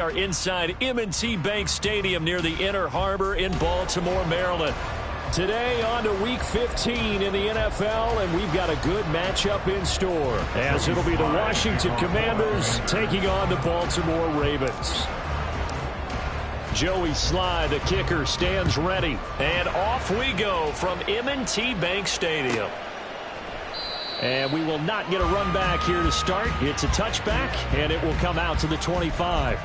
Are inside M&T Bank Stadium near the Inner Harbor in Baltimore, Maryland. Today on to Week 15 in the NFL, and we've got a good matchup in store, as it'll be the Washington Commanders taking on the Baltimore Ravens. Joey Sly, the kicker, stands ready, and off we go from M&T Bank Stadium. And we will not get a run back here to start. It's a touchback, and it will come out to the 25.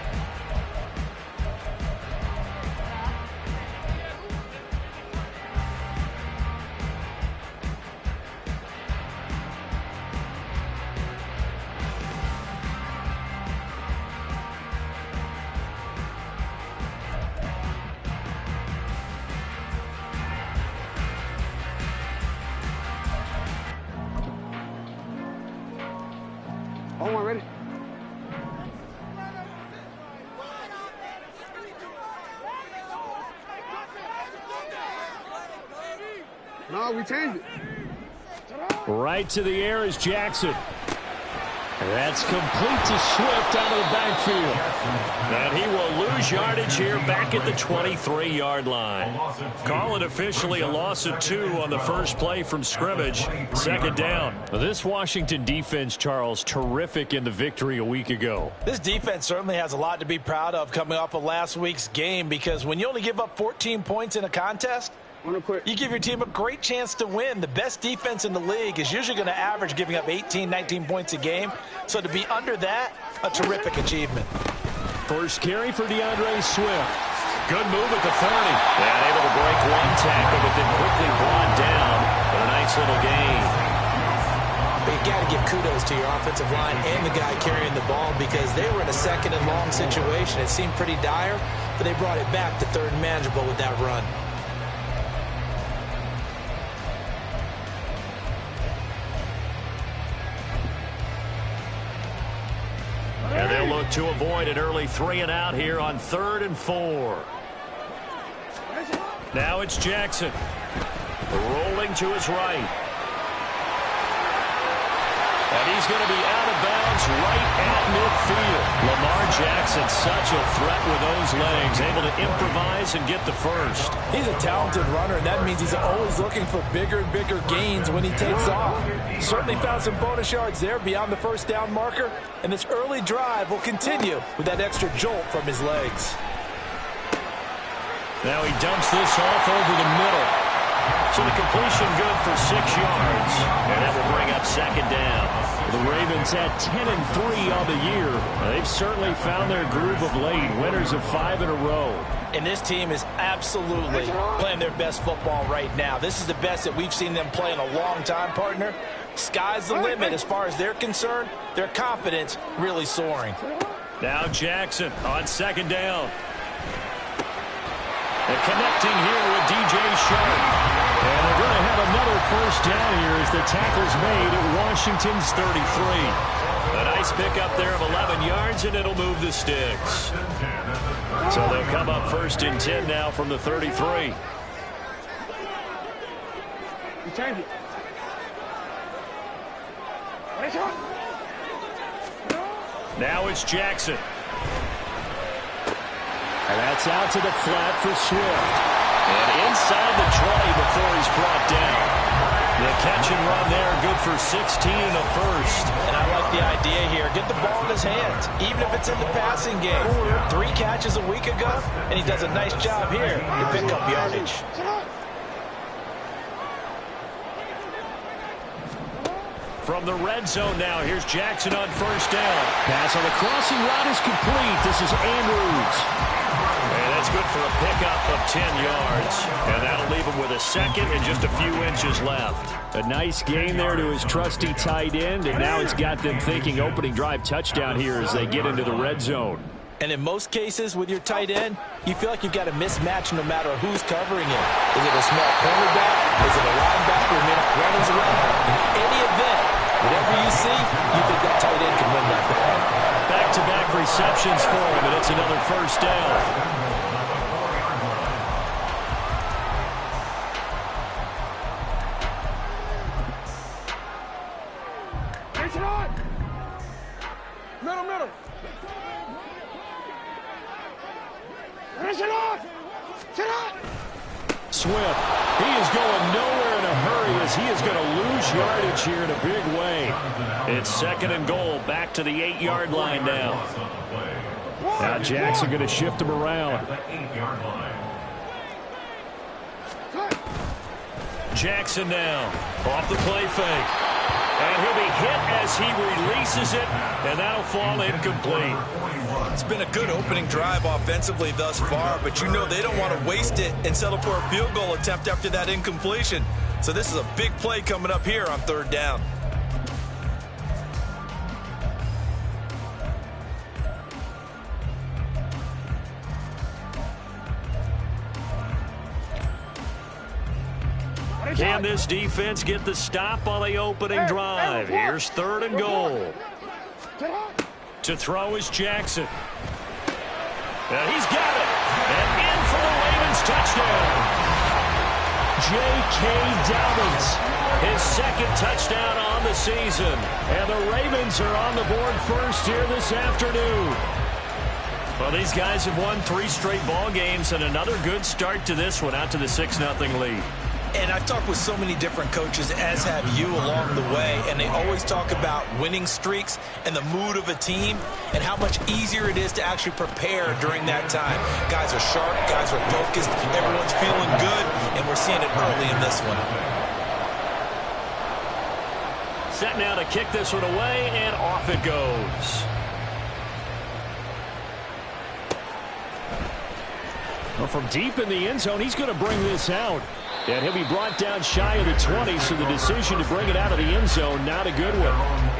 Oh, I'm ready. No, we changed it. Right to the air is Jackson. That's complete to Swift out of the backfield. And he will lose yardage here back at the 23-yard line. Call it officially a loss of 2 on the first play from scrimmage. Second down. This Washington defense, Charles, terrific in the victory a week ago. This defense certainly has a lot to be proud of coming off of last week's game, because when you only give up 14 points in a contest, you give your team a great chance to win. The best defense in the league is usually going to average giving up 18, 19 points a game. So to be under that, a terrific achievement. First carry for DeAndre Swift. Good move at the 30. And able to break one tackle, but then quickly brought down. But a nice little gain. But you got to give kudos to your offensive line and the guy carrying the ball, because they were in a second and long situation. It seemed pretty dire, but they brought it back to third and manageable with that run. And they'll look to avoid an early 3-and-out here on 3rd and 4. Now it's Jackson. Rolling to his right. And he's going to be out of bounds right at midfield. Lamar Jackson, such a threat with those legs, able to improvise and get the first. He's a talented runner, and that means he's always looking for bigger and bigger gains when he takes off. Certainly found some bonus yards there beyond the first down marker, and this early drive will continue with that extra jolt from his legs. Now he dumps this off over the middle. So the completion good for 6 yards, and that will bring up second down. The Ravens at 10-3 on the year. They've certainly found their groove of late, winners of 5 in a row. And this team is absolutely playing their best football right now. This is the best that we've seen them play in a long time, partner. Sky's the limit as far as they're concerned. Their confidence really soaring. Now Jackson on second down. And connecting here with DJ Sharp. And they're going to have another first down here as the tackle's made at Washington's 33. A nice pickup there of 11 yards, and it'll move the sticks. So they'll come up 1st and 10 now from the 33. Change it. Now it's Jackson. And that's out to the flat for Swift. And inside the 20 before he's brought down. The catch and run there, good for 16 and a first. And I like the idea here. Get the ball in his hands, even if it's in the passing game. 3 catches a week ago, and he does a nice job here to pick up yardage. From the red zone now, here's Jackson on first down. Pass on the crossing route is complete. This is Andrews. And that's good for a pickup of 10 yards. And that'll leave him with a second and just a few inches left. A nice gain there to his trusty tight end, and now it's got them thinking opening drive touchdown here as they get into the red zone. And in most cases with your tight end, you feel like you've got a mismatch no matter who's covering it. Is it a small cornerback? Is it a linebacker who may not run his route? In any event, whatever you see, you think that tight end can win that battle. Back-to-back receptions for him, and it's another first down. Middle. Swift, he is going nowhere in a hurry as he is going to lose yardage here in a big way. It's 2nd and goal, back to the 8-yard line now. Now Jackson going to shift him around. Jackson now, off the play fake. And he'll be hit as he releases it, and that'll fall incomplete. It's been a good opening drive offensively thus far, but you know they don't want to waste it and settle for a field goal attempt after that incompletion. So this is a big play coming up here on 3rd down. Can this defense get the stop on the opening drive? Here's 3rd and goal. To throw is Jackson. And he's got it. And in for the Ravens touchdown. J.K. Dobbins, his 2nd touchdown on the season. And the Ravens are on the board first here this afternoon. Well, these guys have won 3 straight ball games and another good start to this one out to the 6-0 lead. And I've talked with so many different coaches, as have you, along the way, and they always talk about winning streaks and the mood of a team and how much easier it is to actually prepare during that time. Guys are sharp, guys are focused, everyone's feeling good, and we're seeing it early in this one. Set now to kick this one away, and off it goes. Well, from deep in the end zone, he's going to bring this out. And he'll be brought down shy of the 20, so the decision to bring it out of the end zone, not a good one.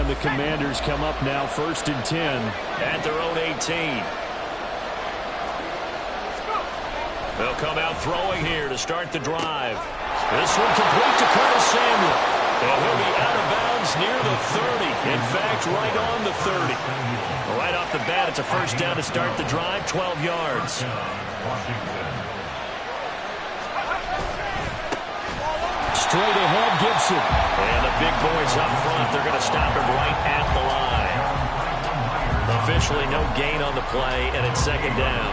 The Commanders come up now 1st and 10 at their own 18. They'll come out throwing here to start the drive. This one complete to Curtis Samuel. And he'll be out of bounds near the 30. In fact, right on the 30. Right off the bat, it's a 1st down to start the drive, 12 yards. Straight ahead, Gibson. And the big boys up front, they're going to stop him right at the line. Officially no gain on the play, and it's 2nd down.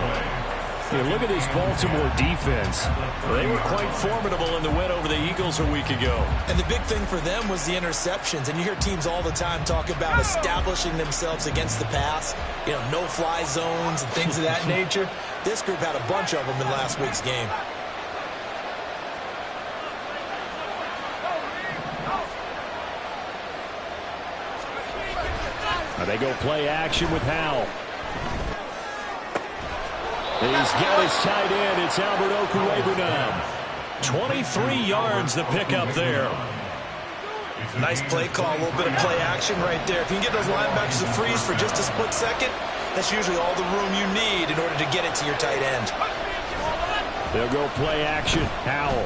Yeah, look at this Baltimore defense. They were quite formidable in the win over the Eagles a week ago. And the big thing for them was the interceptions. And you hear teams all the time talk about establishing themselves against the pass. You know, no-fly zones and things of that nature. This group had a bunch of them in last week's game. They go play action with Howell. He's got his tight end. It's Albert Okwuegbunam. 23 yards the pickup there. Nice play call, a little bit of play action right there. If you can get those linebackers to freeze for just a split second, that's usually all the room you need in order to get it to your tight end. They'll go play action. Howell.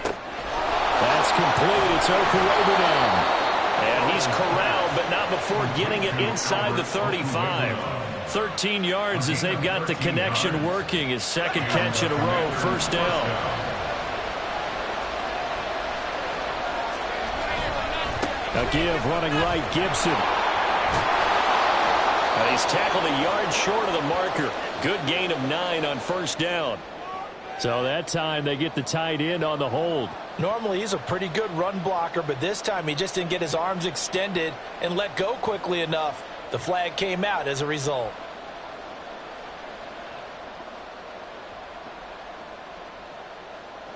That's complete. It's Okwuegbunam. And he's corralled, but not before getting it inside the 35. 13 yards as they've got the connection working. His 2nd catch in a row, 1st down. A give running right, Gibson. And he's tackled a yard short of the marker. Good gain of 9 on 1st down. So that time they get the tight end on the hold. Normally he's a pretty good run blocker, but this time he just didn't get his arms extended and let go quickly enough. The flag came out as a result.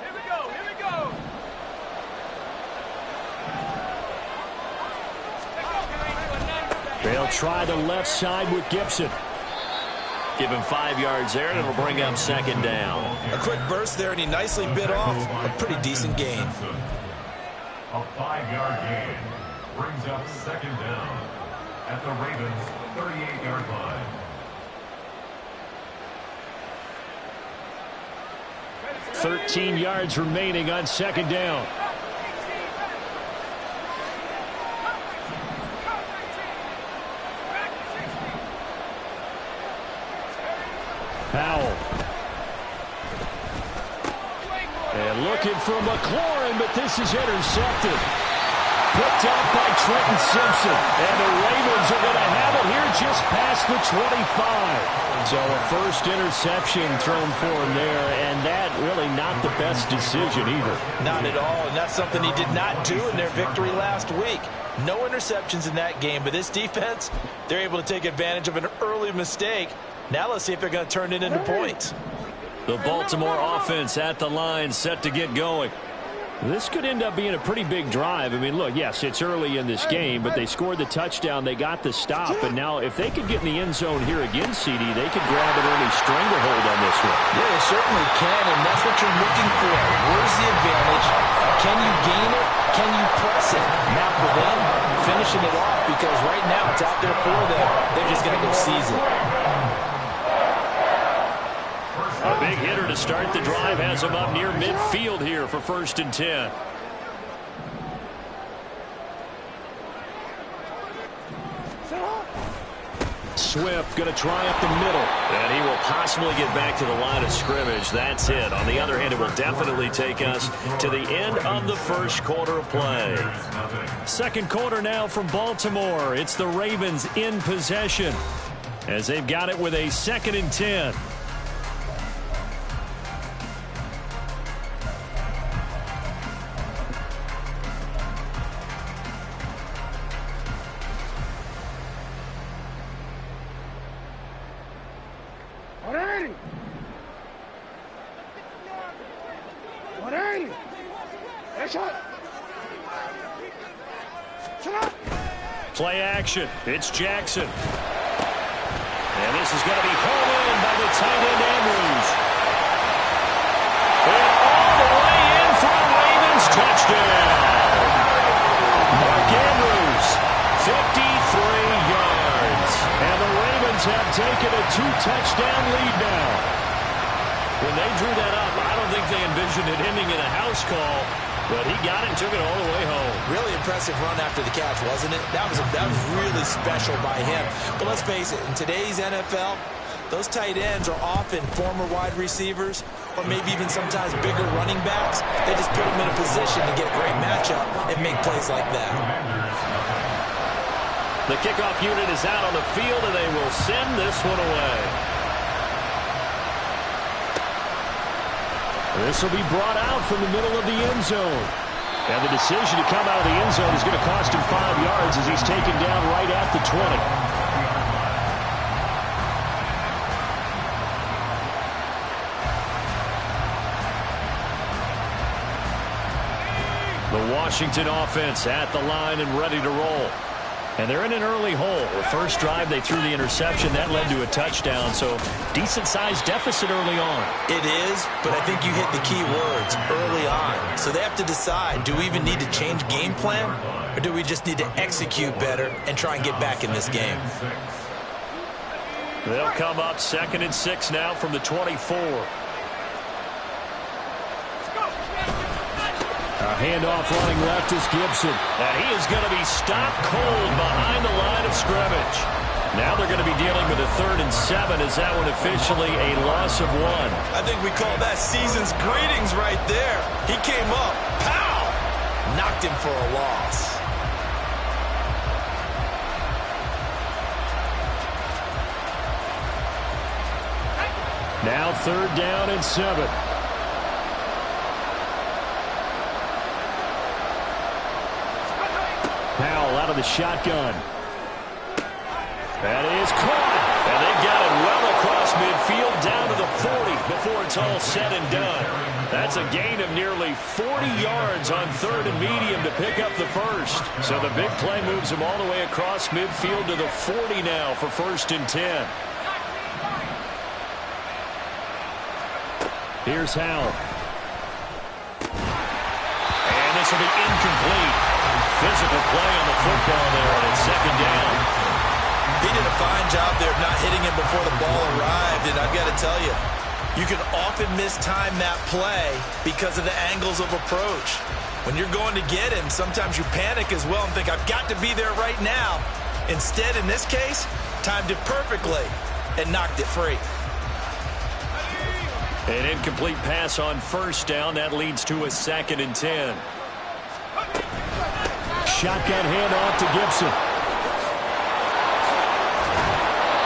Here we go, here we go. They'll try the left side with Gibson. Give him 5 yards there, and it'll bring up 2nd down. A quick burst there, and he nicely bit off a pretty decent gain. A 5-yard gain brings up 2nd down at the Ravens' 38-yard line. .13 yards remaining on 2nd down. from McLaurin, but this is intercepted. Picked up by Trenton Simpson. And the Ravens are going to have it here just past the 25. So a first interception thrown for him there, and that really not the best decision either. Not at all, and that's something he did not do in their victory last week. No interceptions in that game, but this defense, they're able to take advantage of an early mistake. Now let's see if they're going to turn it into points. The Baltimore offense at the line, set to get going. This could end up being a pretty big drive. I mean, look, yes, it's early in this game, but they scored the touchdown. They got the stop. And now if they could get in the end zone here again, CD, they could grab an early stranglehold on this one. Yeah, they certainly can, and that's what you're looking for. Where's the advantage? Can you gain it? Can you press it? Now for them, finishing it off, because right now it's out there for them. They're just going to go seize it. A big hitter to start the drive has him up near midfield here for 1st and 10. Swift going to try up the middle. And he will possibly get back to the line of scrimmage. That's it. On the other hand, it will definitely take us to the end of the first quarter of play. Second quarter now from Baltimore. It's the Ravens in possession as they've got it with a 2nd and 10. Play action. It's Jackson. And this is going to be hauled in by the tight end Andrews. And all the way in for a Ravens touchdown. Mark Andrews, 53 yards. And the Ravens have taken a 2-touchdown lead now. When they drew that up, I don't think they envisioned it ending in a house call. But he got it and took it all the way home. Really impressive run after the catch, wasn't it? That was really special by him. But let's face it, in today's NFL, those tight ends are often former wide receivers or maybe even sometimes bigger running backs. They just put them in a position to get a great matchup and make plays like that. The kickoff unit is out on the field, and they will send this one away. This will be brought out from the middle of the end zone. And the decision to come out of the end zone is going to cost him 5 yards as he's taken down right at the 20. The Washington offense at the line and ready to roll. And they're in an early hole. The first drive, they threw the interception. That led to a touchdown, so decent-sized deficit early on. It is, but I think you hit the key words, early on. So they have to decide, do we even need to change game plan, or do we just need to execute better and try and get back in this game? They'll come up 2nd and 6 now from the 24. A handoff running left is Gibson. And he is going to be stopped cold behind the line of scrimmage. Now they're going to be dealing with a 3rd and 7. Is that one officially a loss of 1? I think we call that season's greetings right there. He came up, pow! Knocked him for a loss. Now 3rd down and 7. Powell out of the shotgun. That is caught. And they got it well across midfield down to the 40 before it's all said and done. That's a gain of nearly 40 yards on 3rd and medium to pick up the first. So the big play moves him all the way across midfield to the 40 now for 1st and 10. Here's Howell. And this will be incomplete. Physical play on the football there, and it's 2nd down. He did a fine job there of not hitting him before the ball arrived, and I've got to tell you, you can often mistime that play because of the angles of approach. When you're going to get him, sometimes you panic as well and think, I've got to be there right now. Instead, in this case, timed it perfectly and knocked it free. An incomplete pass on first down. That leads to a 2nd and 10. Shotgun handoff to Gibson.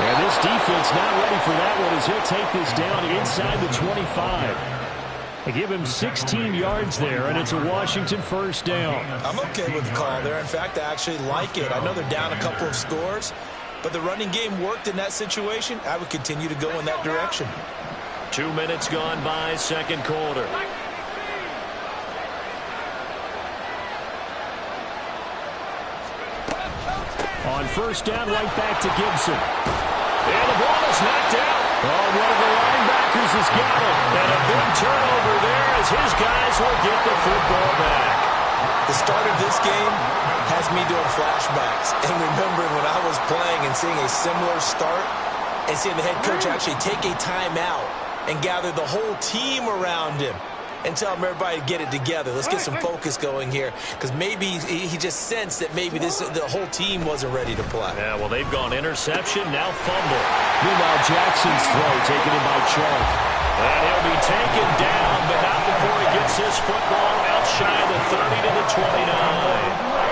And this defense not ready for that one as he'll take this down inside the 25. They give him 16 yards there, and it's a Washington first down. I'm okay with the call there. In fact, I actually like it. I know they're down a couple of scores, but the running game worked in that situation. I would continue to go in that direction. 2 minutes gone by, second quarter. On first down, right back to Gibson. And the ball is knocked out. Oh, one of the linebackers has got it. And a big turnover there as his guys will get the football back. The start of this game has me doing flashbacks and remembering when I was playing and seeing a similar start and seeing the head coach actually take a timeout and gather the whole team around him and tell him everybody to get it together. Let's get some focus going here, because maybe he just sensed that maybe the whole team wasn't ready to play. Yeah, well, they've gone interception, now fumble. Meanwhile, Jackson's throw taken in by Chark. And he'll be taken down, but not before he gets his football out shy of the 30 to the 29.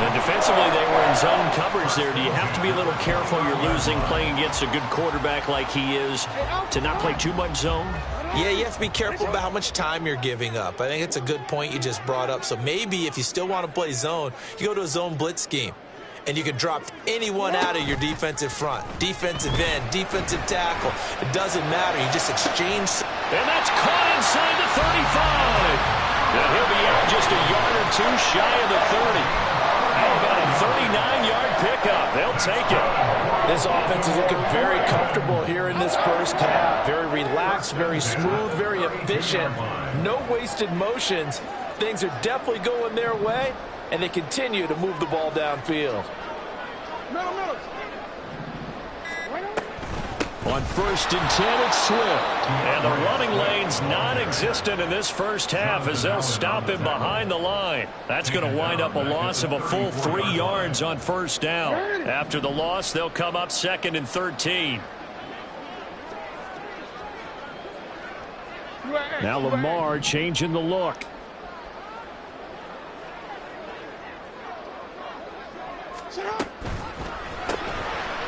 And defensively, they were in zone coverage there. Do you have to be a little careful? You're losing, playing against a good quarterback like he is, to not play too much zone? Yeah, you have to be careful about how much time you're giving up. I think it's a good point you just brought up. So maybe if you still want to play zone, you go to a zone blitz scheme. And you can drop anyone out of your defensive front. Defensive end, defensive tackle. It doesn't matter. You just exchange. And that's caught inside the 35. And he'll be out just a yard or two shy of the 30. How about a 39-yard pickup? They'll take it. This offense is looking very comfortable here in this first half. Very relaxed, very smooth, very efficient. No wasted motions. Things are definitely going their way, and they continue to move the ball downfield. On first and 10, it's Swift. And the running lane's non-existent in this first half as they'll stop him behind the line. That's going to wind up a loss of a full 3 yards on first down. After the loss, they'll come up 2nd and 13. Now Lamar changing the look.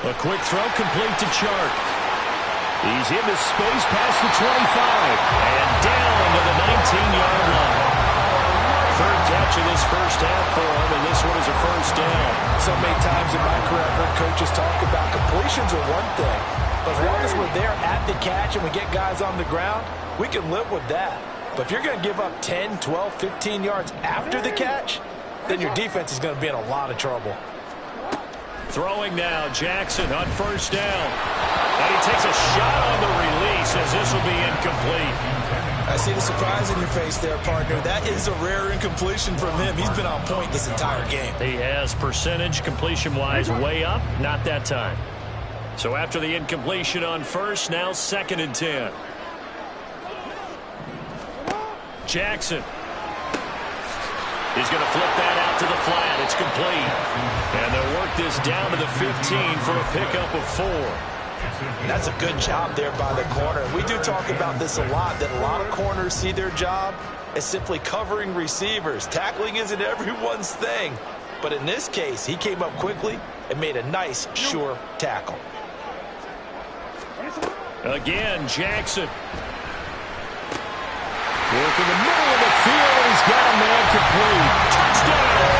A quick throw complete to Chark. He's into space past the 25 and down to the 19-yard line. Third catch of this first half for him, and this one is a first down. So many times in my career, I've heard coaches talk about completions are one thing, but as long as we're there at the catch and we get guys on the ground, we can live with that. But if you're going to give up 10, 12, 15 yards after the catch, then your defense is going to be in a lot of trouble. Throwing now, Jackson on first down. And he takes a shot on the release as this will be incomplete. I see the surprise in your face there, partner. That is a rare incompletion from him. He's been on point this entire game. He has percentage completion-wise way up, not that time. So after the incompletion on first, now 2nd and 10. Jackson. He's going to flip that out to the flat. It's complete. And they'll work this down to the 15 for a pickup of 4. That's a good job there by the corner. We do talk about this a lot, that a lot of corners see their job as simply covering receivers. Tackling isn't everyone's thing. But in this case, he came up quickly and made a nice, sure tackle. Again, Jackson. Working the middle of the field, and he's got a man complete. Touchdown!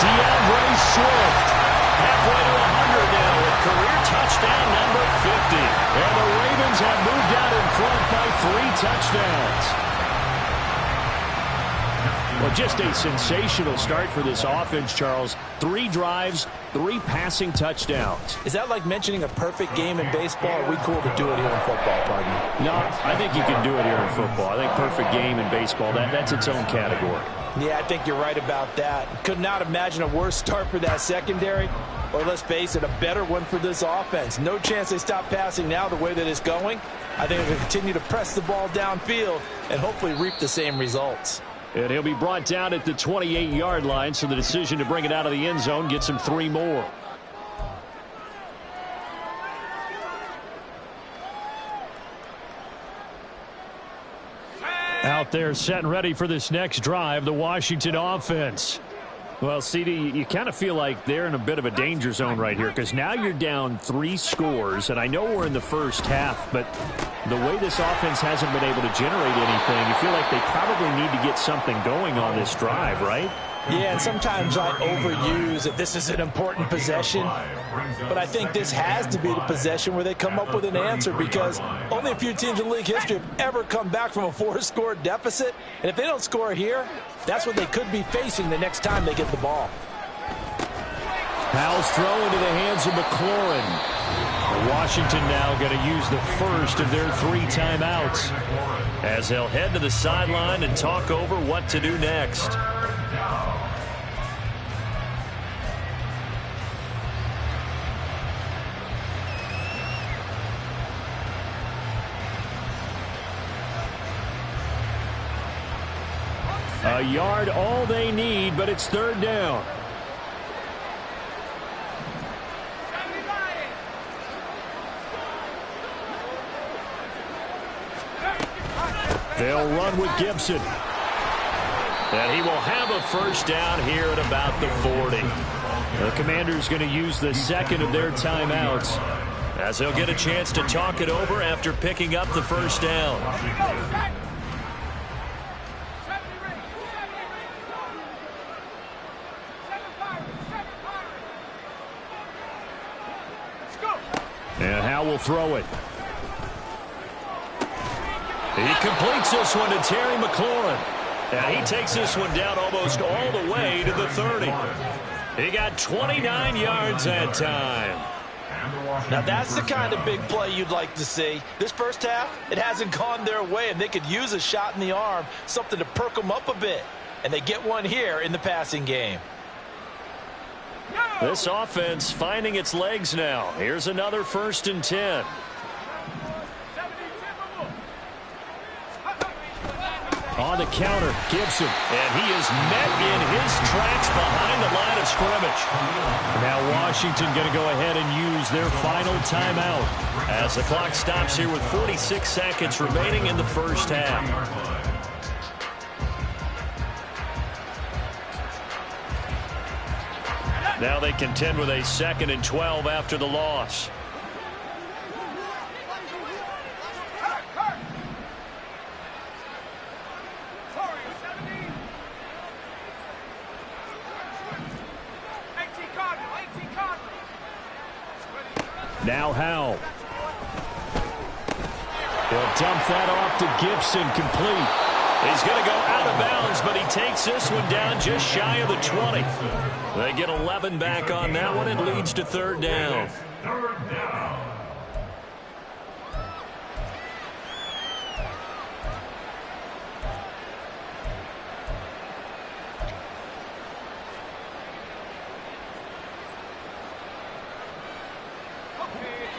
DeAndre Swift. Halfway to 100 now with career touchdown number 50. And the Ravens have moved out in front by 3 touchdowns. Well, just a sensational start for this offense, Charles. 3 drives, 3 passing touchdowns. Is that like mentioning a perfect game in baseball? Or are we cool to do it here in football, partner? No, I think you can do it here in football. I think perfect game in baseball, that's its own category. Yeah, I think you're right about that. Could not imagine a worse start for that secondary, or let's face it, a better one for this offense. No chance they stop passing now the way that it's going. I think they'll continue to press the ball downfield and hopefully reap the same results. And he'll be brought down at the 28-yard line, so the decision to bring it out of the end zone gets him 3 more. Out there set and ready for this next drive, the Washington offense. Well, CD, you kind of feel like they're in a bit of a danger zone right here because now you're down 3 scores, and I know we're in the first half, but the way this offense hasn't been able to generate anything, you feel like they probably need to get something going on this drive, right? Yeah, and sometimes I overuse that this is an important possession, but I think this has to be the possession where they come up with an answer because only a few teams in league history have ever come back from a 4-score deficit, and if they don't score here, that's what they could be facing the next time they get the ball. Powell's throw into the hands of McLaurin. Washington now going to use the first of their 3 timeouts as they'll head to the sideline and talk over what to do next. A yard all they need, but it's 3rd down. They'll run with Gibson. And he will have a first down here at about the 40. The Commanders going to use the second of their timeouts as they'll get a chance to talk it over after picking up the first down. And Howe will throw it. He completes this one to Terry McLaurin. And he takes this one down almost all the way to the 30. He got 29 yards that time. Now that's the kind of big play you'd like to see. This first half, it hasn't gone their way, and they could use a shot in the arm, something to perk them up a bit. And they get one here in the passing game. This offense finding its legs now. Here's another 1st and 10. On the counter, Gibson. And he is met in his tracks behind the line of scrimmage. Now Washington going to go ahead and use their final timeout as the clock stops here with 46 seconds remaining in the first half. Now they contend with a 2nd and 12 after the loss. Now Howe. He'll dump that off to Gibson, complete. He's going to go out of bounds, but he takes this one down just shy of the 20. They get 11 back on that one. It leads to 3rd down. 3rd down.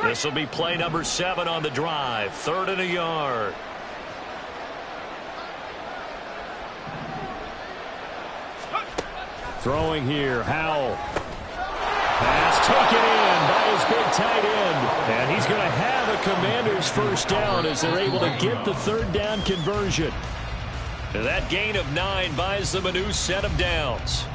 This will be play number 7 on the drive. 3rd and a yard. Throwing here, Howell. Pass taken in by his big tight end. And he's going to have a Commanders first down as they're able to get the 3rd down conversion. That gain of 9 buys them a new set of downs.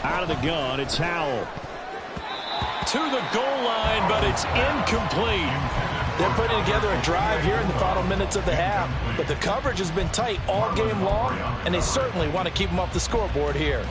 Out of the gun, it's Howell. To the goal line, but it's incomplete. They're putting together a drive here in the final minutes of the half, but the coverage has been tight all game long, and they certainly want to keep them off the scoreboard here.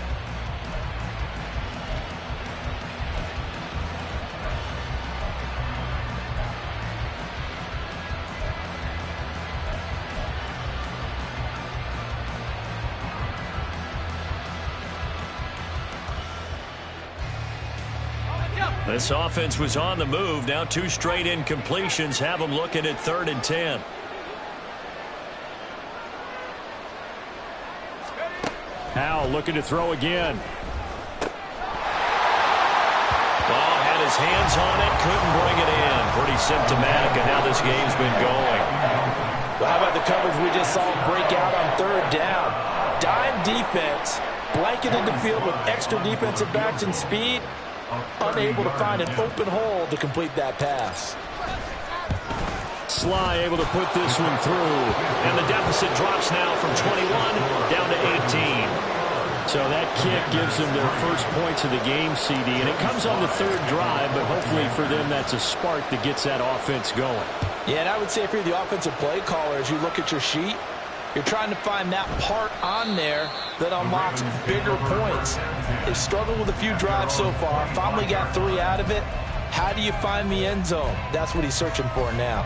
This offense was on the move. Now 2 straight incompletions have them looking at 3rd and 10. Howell looking to throw again. Ball had his hands on it, couldn't bring it in. Pretty symptomatic of how this game's been going. Well, how about the coverage we just saw break out on third down? Dime defense, blanketed the field with extra defensive backs and speed, unable to find an open hole to complete that pass. Sly able to put this one through, and the deficit drops now from 21 down to 18. So that kick gives them their first points of the game, CD, and it comes on the third drive, but hopefully for them that's a spark that gets that offense going. Yeah, and I would say if you're the offensive play caller, as you look at your sheet, you're trying to find that part on there that unlocks bigger points. They've struggled with a few drives so far, finally got 3 out of it. How do you find the end zone? That's what he's searching for now.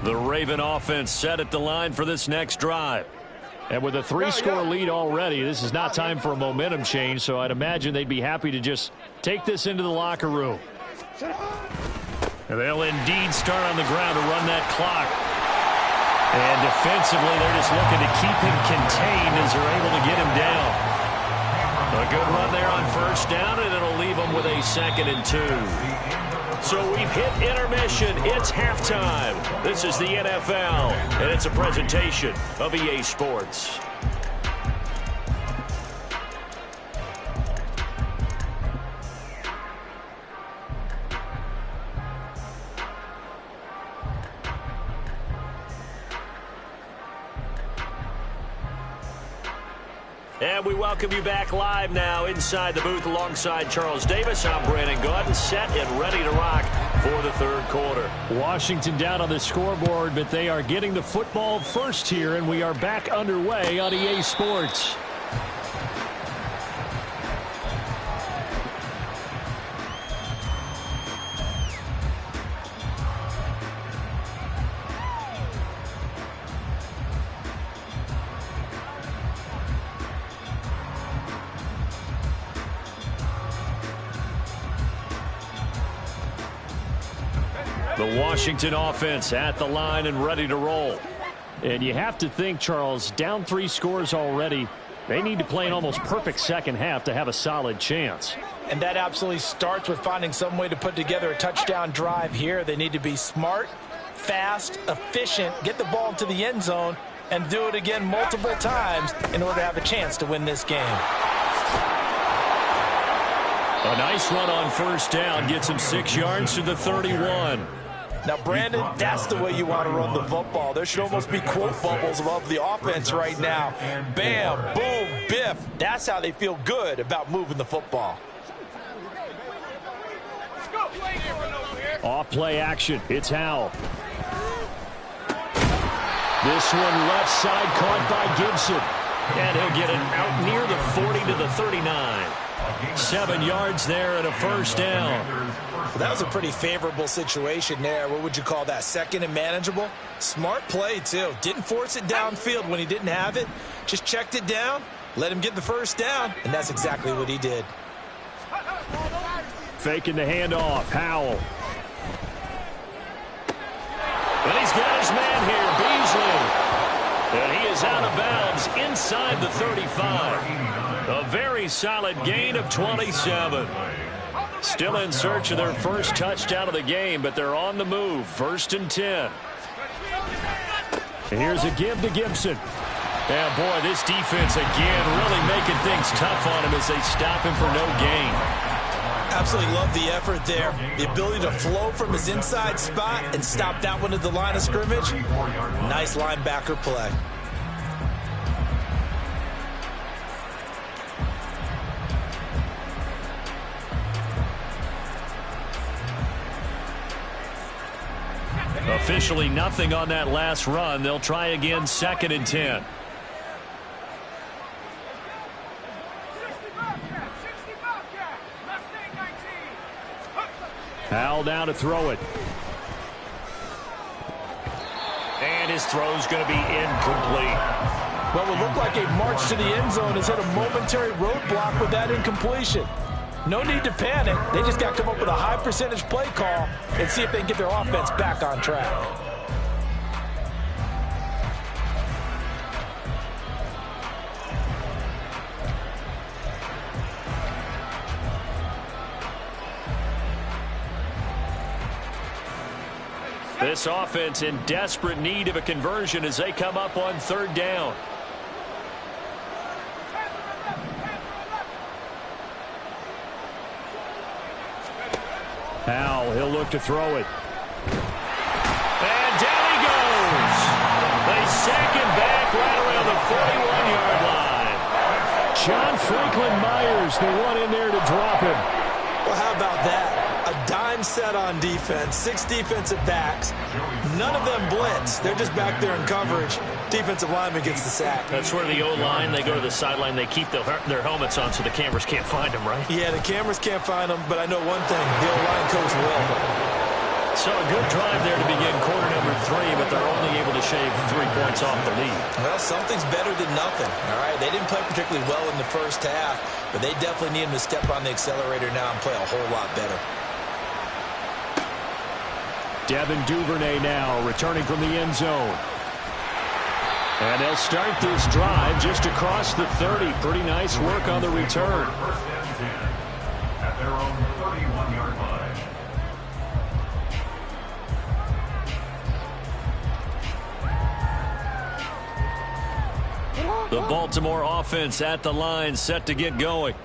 The Raven offense set at the line for this next drive. And with a 3-score lead already, this is not time for a momentum change, so I'd imagine they'd be happy to just take this into the locker room. And they'll indeed start on the ground to run that clock. And defensively, they're just looking to keep him contained as they're able to get him down. A good run there on first down, and it'll leave them with a 2nd and 2. So we've hit intermission. It's halftime. This is the NFL, and it's a presentation of EA Sports. And we welcome you back live now inside the booth alongside Charles Davis. I'm Brandon Gaudin, set and ready to rock for the third quarter. Washington down on the scoreboard, but they are getting the football first here, and we are back underway on EA Sports. The Washington offense at the line and ready to roll. And you have to think, Charles, down 3 scores already. They need to play an almost perfect second half to have a solid chance. And that absolutely starts with finding some way to put together a touchdown drive here. They need to be smart, fast, efficient, get the ball into the end zone, and do it again multiple times in order to have a chance to win this game. A nice run on first down gets him 6 yards to the 31. Now, Brandon, that's the way you want to run the football. There should almost be quote bubbles above the offense right now. Bam, boom, biff. That's how they feel good about moving the football. Off play action. It's Howell. This one left side caught by Gibson. And he'll get it out near the 40 to the 39. 7 yards there and a first down. Well, that was a pretty favorable situation there. What would you call that? 2nd and manageable? Smart play, too. Didn't force it downfield when he didn't have it. Just checked it down, let him get the first down, and that's exactly what he did. Faking the handoff. Howell. And he's got his man here, Beasley. And he is out of bounds inside the 35. A very solid gain of 27. Still in search of their first touchdown of the game, but they're on the move. 1st and 10. And here's a give to Gibson. And boy, this defense again really making things tough on him as they stop him for no gain. Absolutely love the effort there. The ability to flow from his inside spot and stop that one at the line of scrimmage. Nice linebacker play. Officially nothing on that last run. They'll try again 2nd and 10. Howell down to throw it. And his throw's going to be incomplete. Well, it looked like a march to the end zone has hit a momentary roadblock with that incompletion. No need to panic. They just got to come up with a high percentage play call and see if they can get their offense back on track. This offense in desperate need of a conversion as they come up on third down. Powell, he'll look to throw it. And down he goes. They sack him back right around the 41-yard line. John Franklin Myers, the one in there to drop him. Well, how about that? A dime set on defense, 6 defensive backs. None of them blitz. They're just back there in coverage. Defensive lineman gets the sack. That's where the O-line, they go to the sideline, they keep their helmets on so the cameras can't find them, right? Yeah, the cameras can't find them, but I know one thing, the O-line coach will. So a good drive there to begin quarter number 3, but they're only able to shave 3 points off the lead. Well, something's better than nothing, all right? They didn't play particularly well in the first half, but they definitely need them to step on the accelerator now and play a whole lot better. Devin Duvernay now returning from the end zone. And they'll start this drive just across the 30. Pretty nice work on the return. First and 10 at their own 31-yard line. The Baltimore offense at the line, set to get going.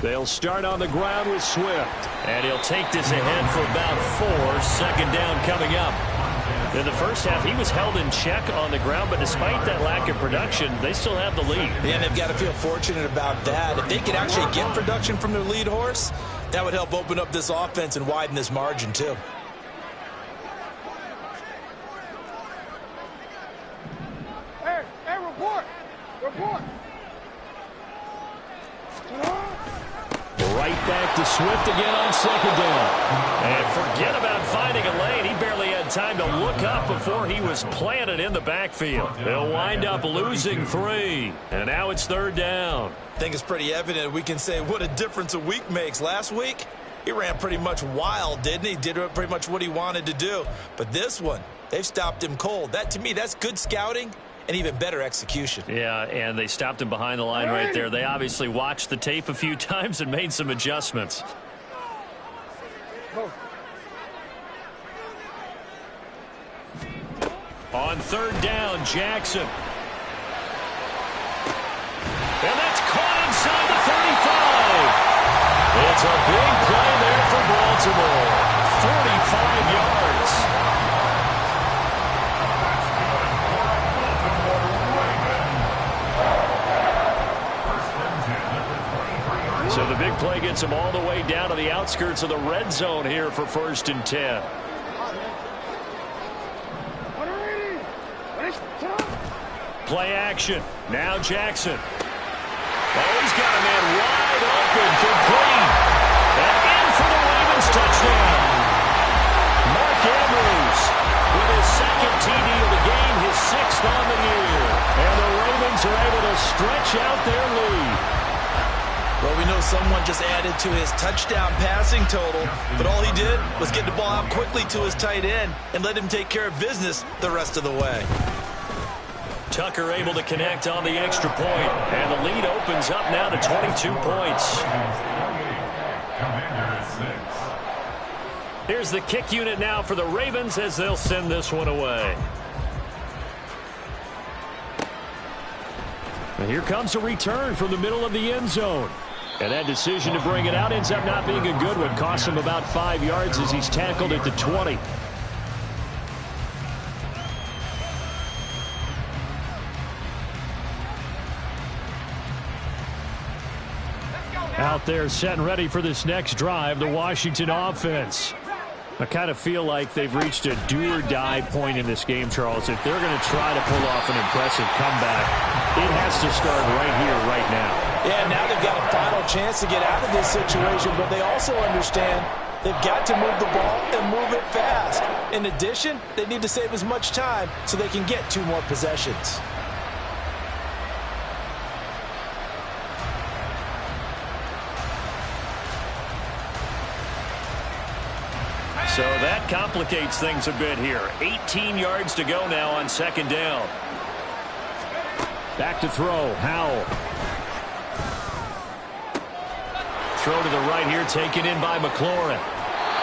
They'll start on the ground with Swift. And he'll take this ahead for about 4. Second down coming up. In the first half, he was held in check on the ground, but despite that lack of production, they still have the lead. And they've got to feel fortunate about that. If they could actually get production from their lead horse, that would help open up this offense and widen this margin, too. Hey, report! Report! Right back to Swift again on second down. And forget about finding a lane. He barely had time to look up before he was planted in the backfield. They'll wind up losing 3. And now it's third down. I think it's pretty evident. We can say what a difference a week makes. Last week, he ran pretty much wild, didn't he? Did pretty much what he wanted to do. But this one, they've stopped him cold. That, to me, that's good scouting and even better execution. Yeah, and they stopped him behind the line right there. They obviously watched the tape a few times and made some adjustments. On third down, Jackson. And that's caught inside the 35. It's a big play there for Baltimore. 45 yards. So the big play gets him all the way down to the outskirts of the red zone here for first and 10. Play action. Now Jackson. Oh, he's got a man wide open, complete. And in for the Ravens touchdown. Mark Andrews with his second TD of the game, his 6th on the year. And the Ravens are able to stretch out their lead. Well, we know someone just added to his touchdown passing total, but all he did was get the ball out quickly to his tight end and let him take care of business the rest of the way. Tucker able to connect on the extra point, and the lead opens up now to 22 points. Here's the kick unit now for the Ravens as they'll send this one away. And here comes a return from the middle of the end zone. And that decision to bring it out ends up not being a good one. Costs him about 5 yards as he's tackled at the 20. Out there set and ready for this next drive, the Washington offense. I kind of feel like they've reached a do-or-die point in this game, Charles. If they're going to try to pull off an impressive comeback, it has to start right here, right now. Yeah, now they've got a final chance to get out of this situation, but they also understand They've got to move the ball and move it fast. In addition, they need to save as much time so they can get 2 more possessions. So that complicates things a bit here. 18 yards to go now on 2nd down. Back to throw. Howell. Throw to the right here, taken in by McLaurin.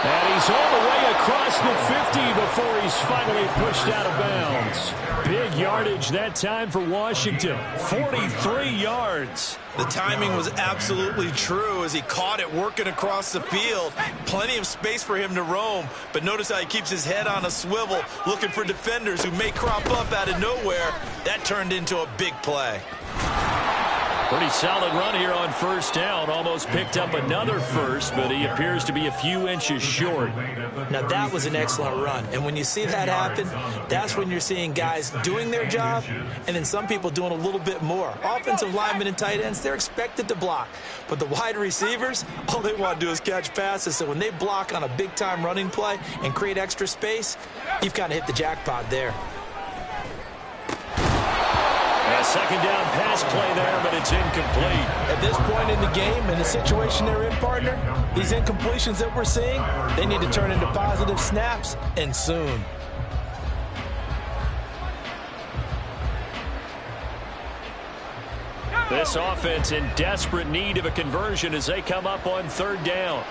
And he's all the way across the 50 before he's finally pushed out of bounds. Big yardage that time for Washington. 43 yards. The timing was absolutely true as he caught it working across the field. Plenty of space for him to roam, but notice how he keeps his head on a swivel looking for defenders who may crop up out of nowhere. That turned into a big play. Pretty solid run here on 1st down. Almost picked up another first, but he appears to be a few inches short. Now that was an excellent run, and when you see that happen, that's when you're seeing guys doing their job and then some people doing a little bit more. Offensive linemen and tight ends, they're expected to block, but the wide receivers, all they want to do is catch passes. So when they block on a big-time running play and create extra space, you've kind of hit the jackpot there. A 2nd down pass play there, but it's incomplete. At this point in the game, in the situation they're in, partner, these incompletions that we're seeing, they need to turn into positive snaps, and soon. This offense in desperate need of a conversion as they come up on 3rd down.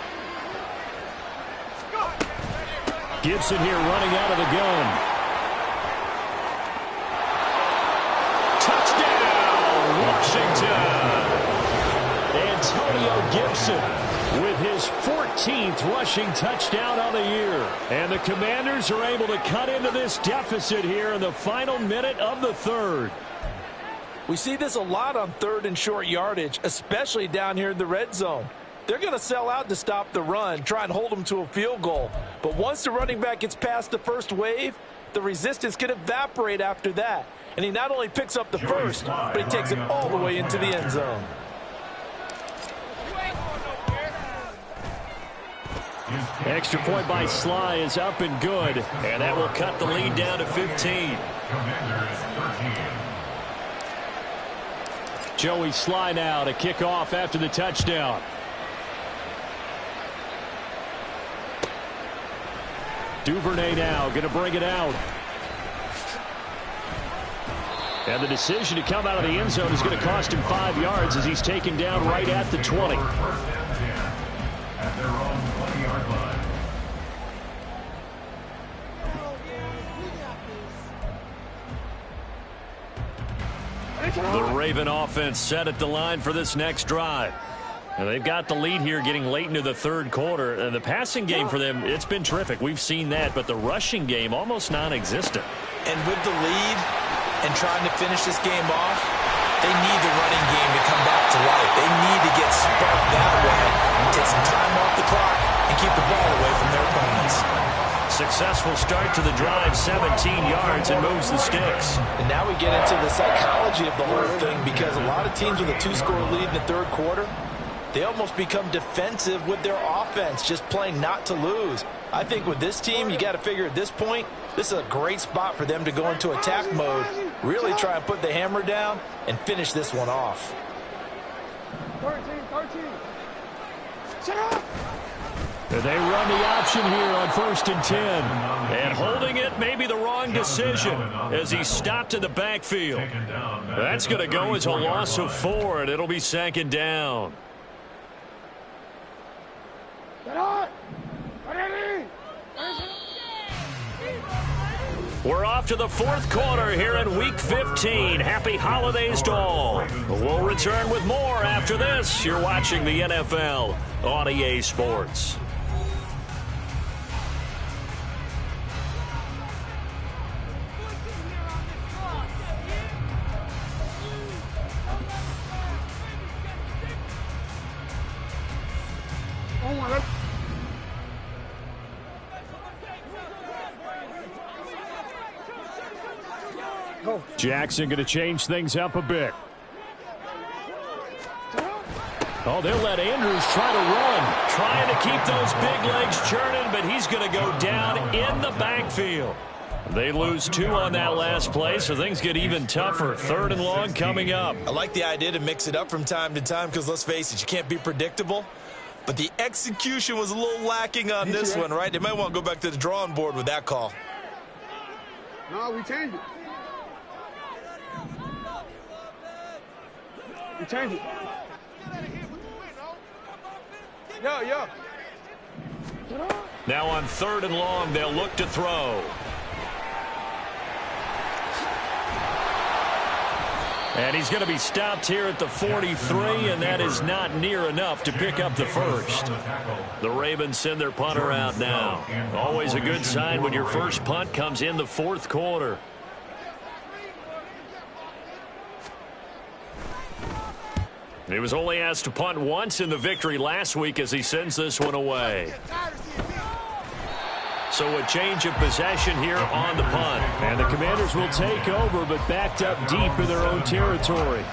Gibson here running out of the gun. Touchdown, Washington. Antonio Gibson with his 14th rushing touchdown on the year. And the Commanders are able to cut into this deficit here in the final minute of the 3rd. We see this a lot on 3rd and short yardage, especially down here in the red zone. They're going to sell out to stop the run, try and hold them to a field goal. But once the running back gets past the first wave, the resistance can evaporate after that. And he not only picks up the first, but he takes it all the way into the end zone. Extra point by Sly is up and good. And that will cut the lead down to 15. Joey Sly now to kick off after the touchdown. Duvernay now going to bring it out. And the decision to come out of the end zone is going to cost him 5 yards as he's taken down right at the 20. The Raven offense set at the line for this next drive. And they've got the lead here getting late into the 3rd quarter. And the passing game for them, it's been terrific. We've seen that. But the rushing game, almost non-existent. And with the lead and trying to finish this game off, they need the running game to come back to life. They need to get sparked that way, take some time off the clock, and keep the ball away from their opponents. Successful start to the drive, 17 yards, and moves the sticks. And now we get into the psychology of the whole thing, because a lot of teams with a 2-score lead in the 3rd quarter, they almost become defensive with their offense, just playing not to lose. I think with this team, you got to figure at this point, this is a great spot for them to go into attack mode, really try and put the hammer down and finish this one off. 13. Shut up! They run the option here on 1st and 10. And holding it may be the wrong decision as he stopped in the backfield. That's going to go as a loss of 4, and it'll be 2nd down. Get on! We're off to the 4th quarter here in Week 15. Happy holidays to all. We'll return with more after this. You're watching the NFL on EA Sports. Jackson going to change things up a bit. Oh, they'll let Andrews try to run. Trying to keep those big legs churning, but he's going to go down in the backfield. They lose 2 on that last play, so things get even tougher. 3rd and long coming up. I like the idea to mix it up from time to time because, let's face it, you can't be predictable. But the execution was a little lacking on this one, right? They might want to go back to the drawing board with that call. No, we changed it. We changed it. Yo. Now on 3rd and long, they'll look to throw. And he's going to be stopped here at the 43, and that is not near enough to pick up the first. The Ravens send their punter out now. Always a good sign when your first punt comes in the 4th quarter. He was only asked to punt once in the victory last week as he sends this one away. So a change of possession here on the punt. And the Commanders will take over, but backed up deep in their own territory.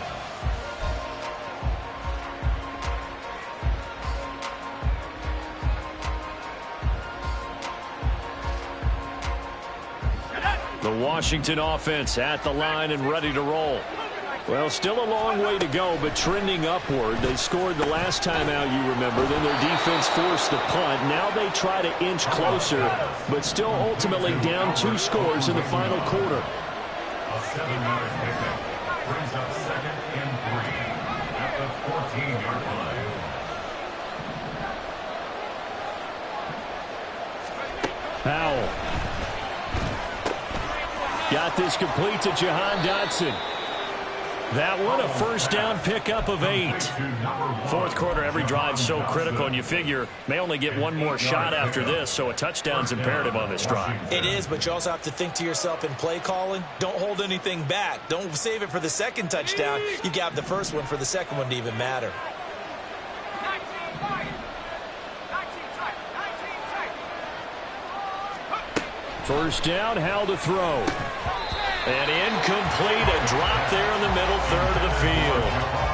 The Washington offense at the line and ready to roll. Well, still a long way to go, but trending upward. They scored the last time out, you remember. Then their defense forced the punt. Now they try to inch closer, but still ultimately down 2 scores in the final quarter. A 7-yard pickup brings up 2nd and 3 at the 14-yard line. Powell. Got this complete to Jahan Dotson. That one, a first down pickup of 8. 4th quarter, every drive so critical, and you figure may only get one more shot after this, so a touchdown's imperative on this drive. It is, but you also have to think to yourself in play calling, don't hold anything back. Don't save it for the 2nd touchdown. You got the first one for the 2nd one to even matter. First down, Howell to throw. And incomplete, a drop there in the middle 3rd of the field.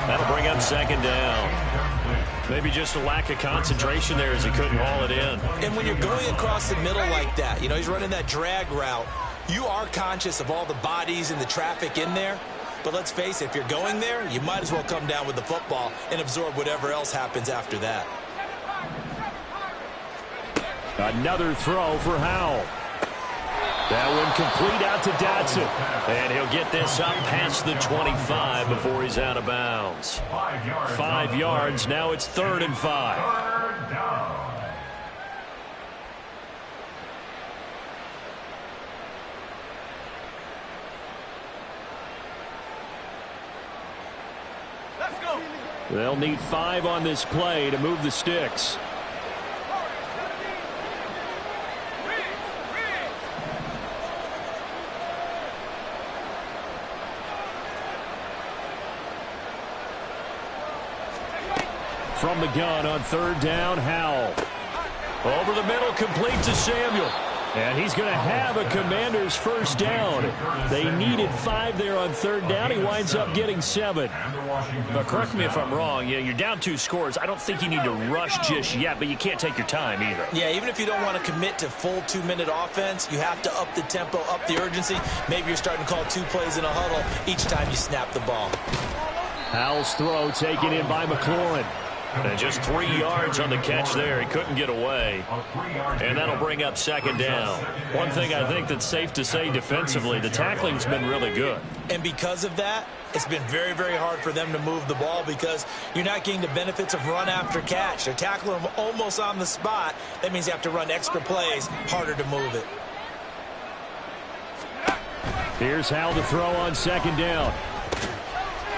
That'll bring up 2nd down. Maybe just a lack of concentration there as he couldn't haul it in. And when you're going across the middle like that, you know, he's running that drag route, you are conscious of all the bodies and the traffic in there. But let's face it, if you're going there, you might as well come down with the football and absorb whatever else happens after that. Another throw for Howell. That one complete out to Dotson. And he'll get this up past the 25 before he's out of bounds. 5 yards. Now it's 3rd and 5. 3rd down. Let's go. They'll need 5 on this play to move the sticks. From the gun on 3rd down, Howell. Over the middle, complete to Samuel. And he's going to have a Commander's first down. They needed 5 there on 3rd down. He winds up getting 7. But correct me if I'm wrong. Yeah, you're down 2 scores. I don't think you need to rush just yet, but you can't take your time either. Yeah, even if you don't want to commit to full 2-minute offense, you have to up the tempo, up the urgency. Maybe you're starting to call 2 plays in a huddle each time you snap the ball. Howell's throw taken in by McLaurin. And just 3 yards on the catch there. He couldn't get away. And that'll bring up 2nd down. One thing I think that's safe to say defensively, the tackling's been really good. And because of that, it's been very, very hard for them to move the ball because you're not getting the benefits of run after catch. They're tackling them almost on the spot. That means you have to run extra plays, harder to move it. Here's Howell to throw on 2nd down.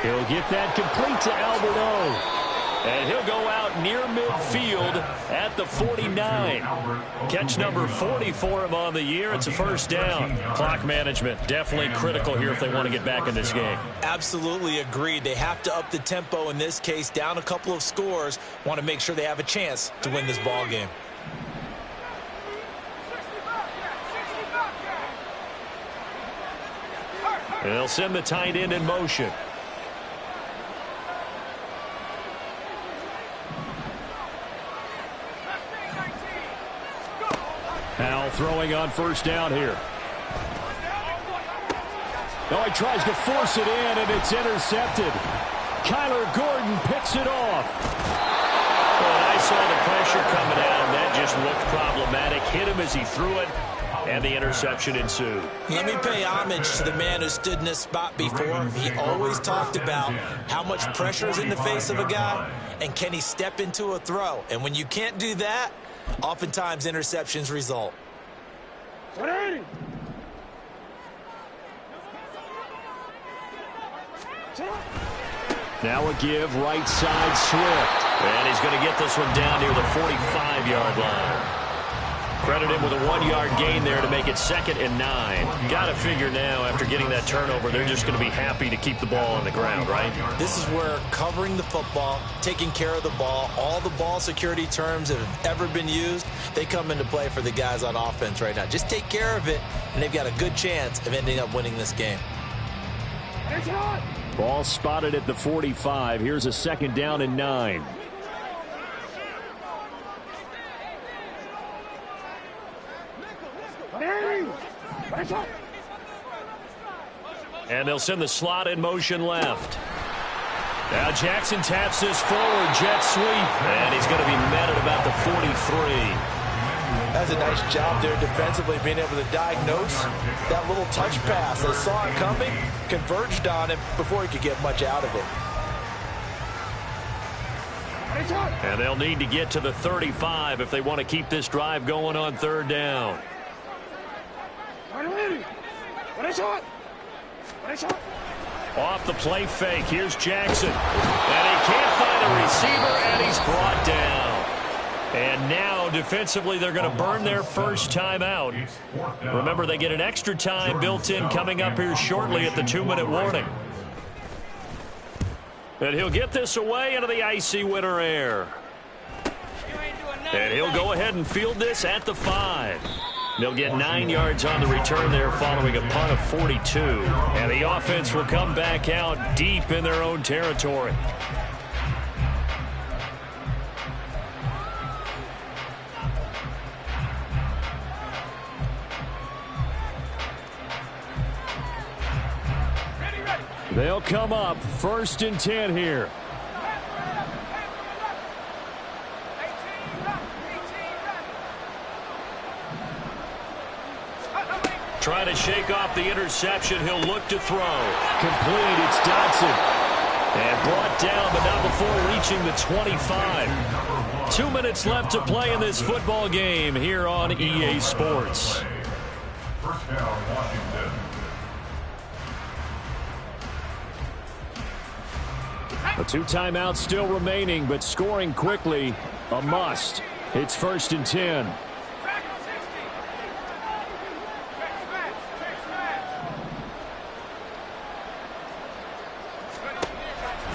He'll get that complete to Albert O. And he'll go out near midfield at the 49. Catch number 40 for him on the year. It's a first down. Clock management definitely critical here if they want to get back in this game. Absolutely agreed. They have to up the tempo in this case, down a couple of scores. Want to make sure they have a chance to win this ball game. They'll send the tight end in motion. Now throwing on first down here. Oh, he tries to force it in, and it's intercepted. Kyler Gordon picks it off. Well, I saw the pressure coming at him. That just looked problematic. Hit him as he threw it, and the interception ensued. Let me pay homage to the man who stood in this spot before. He always talked about how much pressure is in the face of a guy, and can he step into a throw. And when you can't do that, oftentimes interceptions result. Now a give, right side, Swift. And he's going to get this one down near the 45-yard line. Credit him with a 1-yard gain there to make it 2nd and 9. Got to figure now, after getting that turnover, they're just going to be happy to keep the ball on the ground, right? This is where covering the football, taking care of the ball, all the ball security terms that have ever been used, they come into play for the guys on offense right now. Just take care of it, and they've got a good chance of ending up winning this game. Ball spotted at the 45. Here's a 2nd down and 9. And they'll send the slot in motion left. Now Jackson taps this forward, jet sweep. And he's going to be met at about the 43. That's a nice job there defensively, being able to diagnose that little touch pass. They saw it coming, converged on him before he could get much out of it. And they'll need to get to the 35 if they want to keep this drive going on 3rd down. Off the play fake, here's Jackson. And he can't find a receiver, and he's brought down. And now, defensively, they're going to burn their first time out. Remember, they get an extra time built in coming up here shortly at the 2-minute warning. And he'll get this away into the icy winter air. And he'll go ahead and field this at the 5. They'll get 9 yards on the return there following a punt of 42. And the offense will come back out deep in their own territory. They'll come up 1st and 10 here. Trying to shake off the interception. He'll look to throw. Complete. It's Dodson. And brought down, but not before reaching the 25. 2 minutes left to play in this football game here on EA Sports. First down, Washington. A 2 timeouts still remaining, but scoring quickly, a must. It's 1st and 10.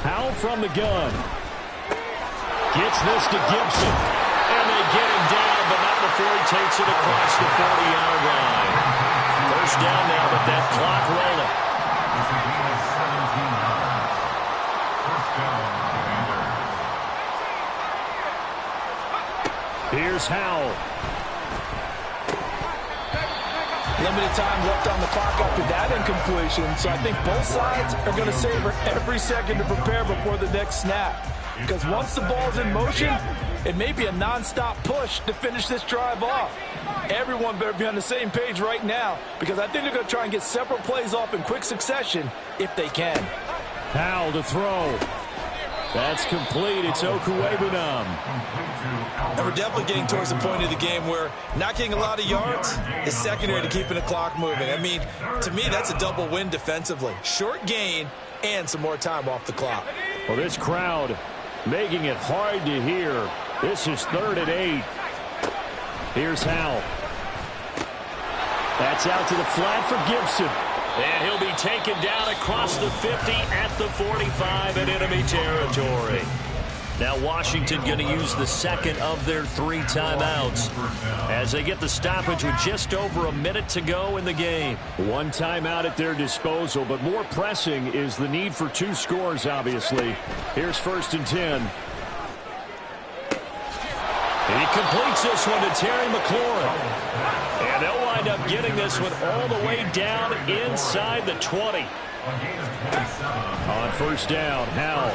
Howell from the gun. Gets this to Gibson. And they get him down, but not before he takes it across the 40-yard line. First down now, but that clock rolling. Here's Howell. Limited time left on the clock after that incompletion, so I think both sides are going to savor every second to prepare before the next snap. Because once the ball's in motion, it may be a nonstop push to finish this drive off. Everyone better be on the same page right now, because I think they're going to try and get several plays off in quick succession if they can. Howell to throw. That's complete. It's Okuwebunam. And we're definitely getting towards the point of the game where not getting a lot of yards is secondary to keeping the clock moving. I mean, to me, that's a double win defensively. Short gain and some more time off the clock. Well, this crowd making it hard to hear. This is 3rd and 8. Here's Howell. That's out to the flat for Gibson. And he'll be taken down across the 50 at the 45 in enemy territory. Now Washington going to use the 2nd of their 3 timeouts as they get the stoppage with just over a minute to go in the game. 1 timeout at their disposal, but more pressing is the need for 2 scores, obviously. Here's 1st and 10. He completes this one to Terry McLaurin. And they'll wind up getting this one all the way down inside the 20. On first down, Howell.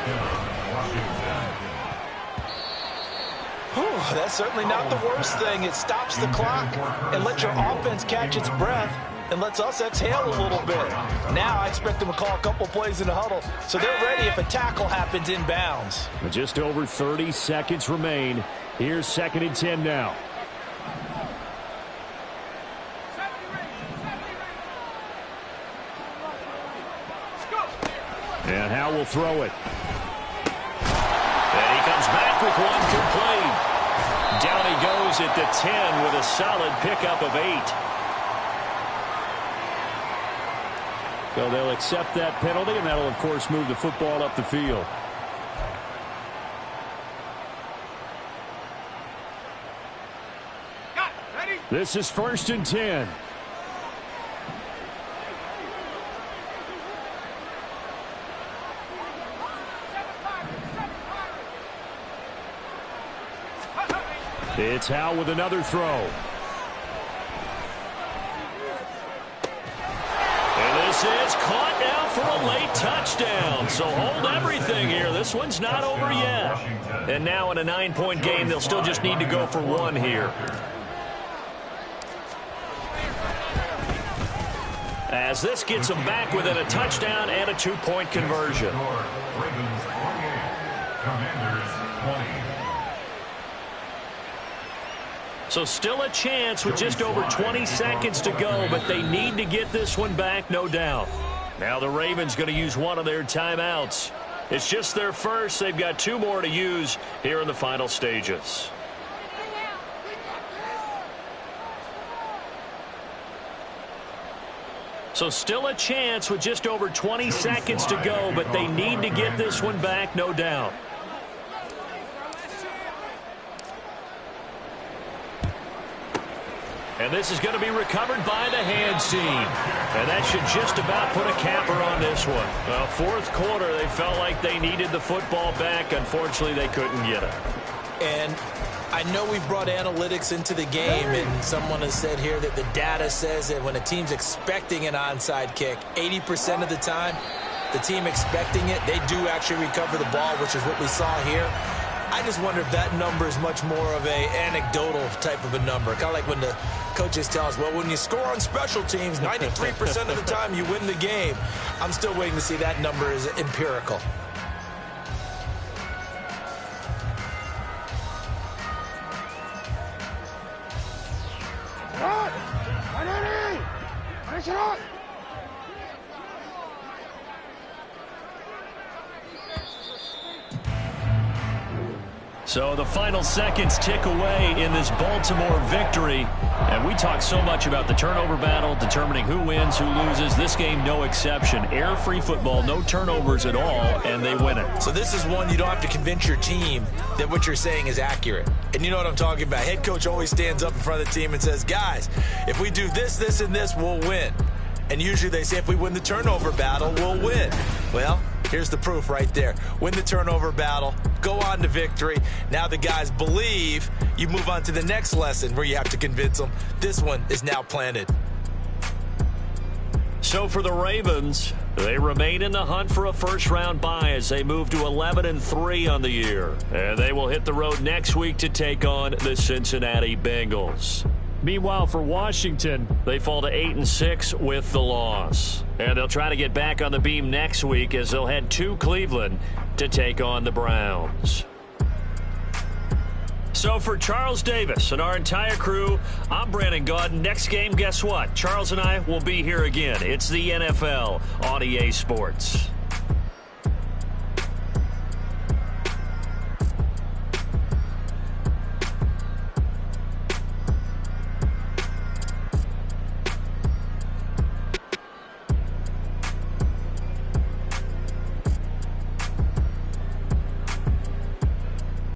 That's certainly not the worst thing. It stops the clock and lets your offense catch its breath and lets us exhale a little bit. Now I expect them to call a couple plays in the huddle so they're ready if a tackle happens inbounds. Just over 30 seconds remain. Here's 2nd and 10 now. And Howell will throw it. And he comes back with one complete. Down he goes at the 10 with a solid pickup of 8. So they'll accept that penalty, and that'll, of course, move the football up the field. This is 1st and 10. It's Howell with another throw. And this is caught now for a late touchdown. So hold everything here. This one's not over yet. And now in a 9-point game, they'll still just need to go for 1 here. As this gets them back within a touchdown and a 2-point conversion. Ravens 28, Commanders 20. So still a chance with just over 20 seconds to go, but they need to get this one back, no doubt. Now the Ravens going to use one of their timeouts. It's just their first. They've got 2 more to use here in the final stages. So still a chance with just over 20 seconds to go, but they need to get this one back, no doubt. And this is going to be recovered by the hands team. And that should just about put a capper on this one. Well, 4th quarter, they felt like they needed the football back. Unfortunately, they couldn't get it. And I know we brought analytics into the game, and someone has said here that the data says that when a team's expecting an onside kick, 80% of the time, the team expecting it, they do actually recover the ball, which is what we saw here. I just wonder if that number is much more of a anecdotal type of a number. Kind of like when the coaches tell us, well, when you score on special teams, 93% of the time you win the game. I'm still waiting to see that number is empirical. So the final seconds tick away in this Baltimore victory. And we talk so much about the turnover battle, determining who wins, who loses. This game, no exception. Error-free football, no turnovers at all, and they win it. So this is one you don't have to convince your team that what you're saying is accurate. And you know what I'm talking about. Head coach always stands up in front of the team and says, guys, if we do this, this, and this, we'll win. And usually they say if we win the turnover battle, we'll win. Well, here's the proof right there. Win the turnover battle, go on to victory. Now the guys believe. You move on to the next lesson where you have to convince them. This one is now planted. So for the Ravens, they remain in the hunt for a first-round bye as they move to 11-3 on the year. And they will hit the road next week to take on the Cincinnati Bengals. Meanwhile, for Washington, they fall to 8-6 with the loss. And they'll try to get back on the beam next week as they'll head to Cleveland to take on the Browns. So for Charles Davis and our entire crew, I'm Brandon Gaudin. Next game, guess what? Charles and I will be here again. It's the NFL on EA Sports.